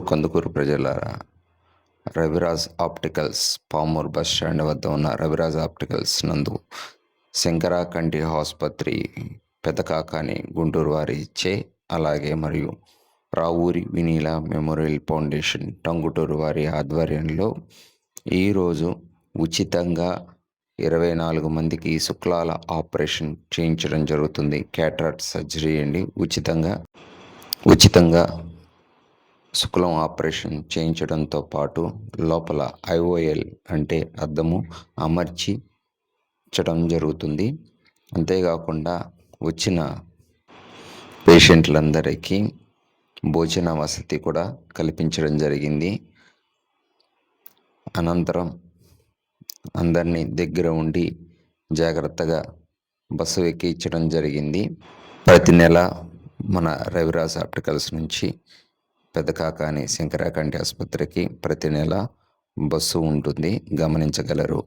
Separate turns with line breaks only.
కందుకూరు ప్రజలారా, Raviraj opticals Pamur bus stand వద్ద ఉన్న రవిరాజ్ ఆప్టికల్స్ నందు శంకర కంటి ఆసుపత్రి పెదకాకాని గుంటూరు వారి ఇచ్చే, అలాగే మరియు రావూరి వినీల మెమోరియల్ ఫౌండేషన్ టంగుటూరు వారి ఆధ్వర్యంలో ఈరోజు ఉచితంగా 24 మందికి శుక్లాల ఆపరేషన్ చేయించడం జరుగుతుంది. క్యాటరాక్ట్ సర్జరీ అండి. ఉచితంగా శుక్లం ఆపరేషన్ చేయించడంతో పాటు లోపల IOL అంటే అద్దము అమర్చడం జరుగుతుంది. అంతేకాకుండా వచ్చిన పేషెంట్లందరికీ భోజన వసతి కూడా కల్పించడం జరిగింది. అనంతరం అందరినీ దగ్గర ఉండి జాగ్రత్తగా బస్సు ఎక్కించడం జరిగింది. ప్రతి నెల మన రవిరాజ్ ఆప్టికల్స్ నుంచి పెదకాకాని శంకర కంటి ఆసుపత్రికి ప్రతి నెల బస్సు ఉంటుంది, గమనించగలరు.